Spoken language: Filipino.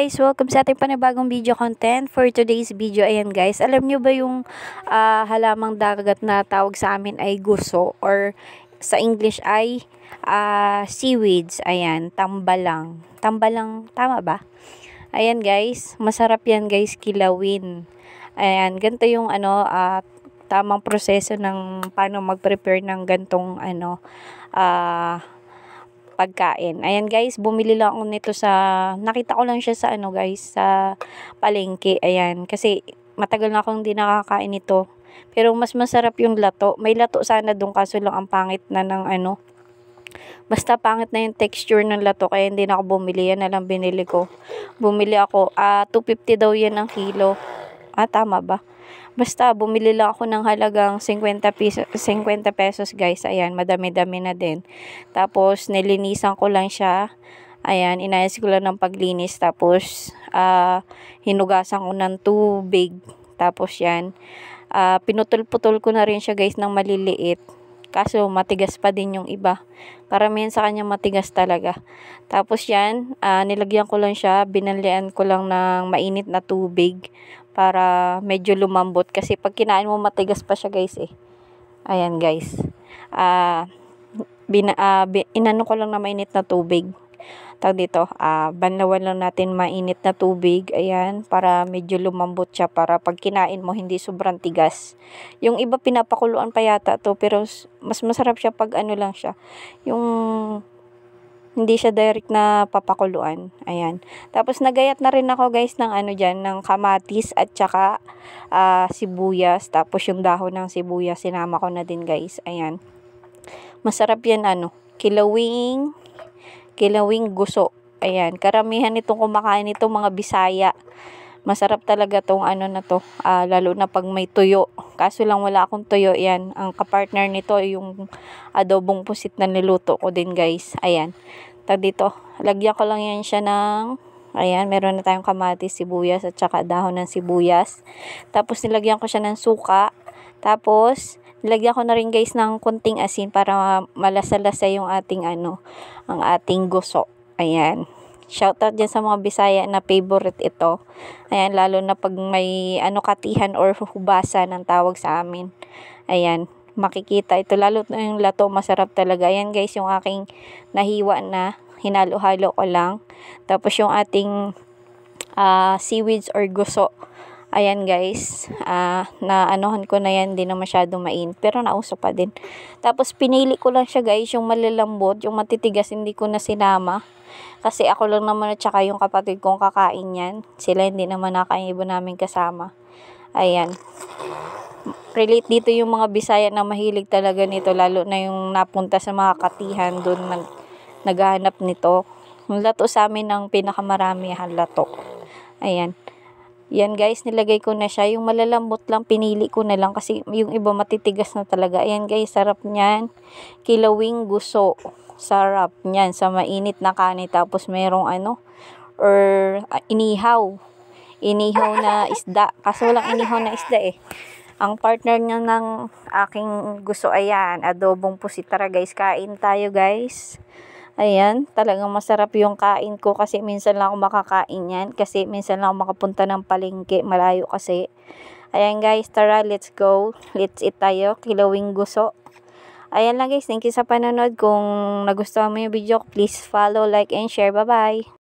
guys, welcome sa ating panibagong video content. For today's video, ayan guys, alam nyo ba yung halamang dagat na tawag sa amin ay guso, or sa English ay seaweeds. Ayan, tambalang. Tambalang, tama ba? Ayan guys, masarap yan guys kilawin. Ayan, ganito yung tamang proseso ng paano mag-prepare ng gantong pagkain. Ayan guys, bumili lang ako nito nakita ko lang siya sa sa palengke. Ayan, kasi matagal na akong hindi nakakain nito. Pero mas masarap yung lato. May lato sana doon, kaso lang ang pangit na ng basta pangit na yung texture ng lato, kaya hindi na ako bumili. Yan na lang binili ko. Bumili ako, 250 daw yan ang kilo. Tama ba? Basta bumili lang ako ng halagang 50 pesos guys. Ayan, madami-dami na din. Tapos nilinisan ko lang siya. Ayan, inayos ko lang ng paglinis. Tapos hinugasan ko ng tubig. Tapos yan, pinutol-putol ko na rin siya guys ng maliliit. Kaso matigas pa din yung iba. Karamihan sa kanya matigas talaga. Tapos yan, nilagyan ko lang siya, binalian ko lang ng mainit na tubig para medyo lumambot, kasi pag kinain mo matigas pa siya guys eh. Ayan guys. Inano ko lang na mainit na tubig. Tawag dito, banlawan lang natin mainit na tubig. Ayan, para medyo lumambot siya, para pag kinain mo hindi sobrang tigas. Yung iba pinapakuluan pa yata to, pero mas masarap siya pag lang siya, yung hindi siya direct na papakuluan. Ayan. Tapos nagayat na rin ako guys ng ng kamatis at saka sibuyas. Tapos yung dahon ng sibuyas sinama ko na din guys. Ayan. Masarap yan kilawing guso. Ayan. Karamihan itong kumakain itong mga Bisaya. Masarap talaga tong na to, lalo na pag may tuyo. Kaso lang wala akong tuyo. Yan, ang kapartner nito yung adobong pusit na niluto ko din guys. Ayan, dito lagyan ko lang yan siya ng, ayan, meron na tayong kamatis, sibuyas at saka dahon ng sibuyas. Tapos nilagyan ko siya ng suka. Tapos nilagyan ko na rin guys ng konting asin para malasa-lasa yung ating ang ating guso. Ayan. Shoutout dyan sa mga Bisaya na favorite ito. Ayan, lalo na pag may katihan or hubasan ang tawag sa amin. Ayan, makikita ito. Lalo na yung lato, masarap talaga. Ayan guys, yung aking nahiwa na, hinalo-halo ko lang. Tapos yung ating seaweeds or guso. Ayan guys, na ko na yan, hindi na masyadong mainit, pero nauso pa din. Tapos pinili ko lang siya guys, yung malalambot, yung matitigas hindi ko na sinama. Kasi ako lang naman at saka yung kapatid kong kakain yan. Sila hindi naman nakain, iba namin kasama. Ayan. Relate dito yung mga Bisaya na mahilig talaga nito, lalo na yung napunta sa mga katihan, doon naghahanap nito. Yung lato sa amin ang pinakamaramihan lato. Ayan. Yan guys, nilagay ko na siya. Yung malalambot lang, pinili ko na lang kasi yung iba matitigas na talaga. Ayan guys, sarap niyan. Kilawing guso. Sarap niyan sa mainit na kanin. Tapos merong inihaw. Inihaw na isda. Kasi walang inihaw na isda eh. Ang partner niya ng aking gusto, ayan, adobong pusit. Tara guys, kain tayo guys. Ayan, talagang masarap yung kain ko kasi minsan lang ako makakain yan. Kasi minsan lang ako makapunta ng palengke, malayo kasi. Ayan guys, tara, let's go. Let's eat tayo, kilawing guso. Ayan lang guys, thank you sa panonood. Kung nagustuhan mo yung video, please follow, like, and share. Bye-bye!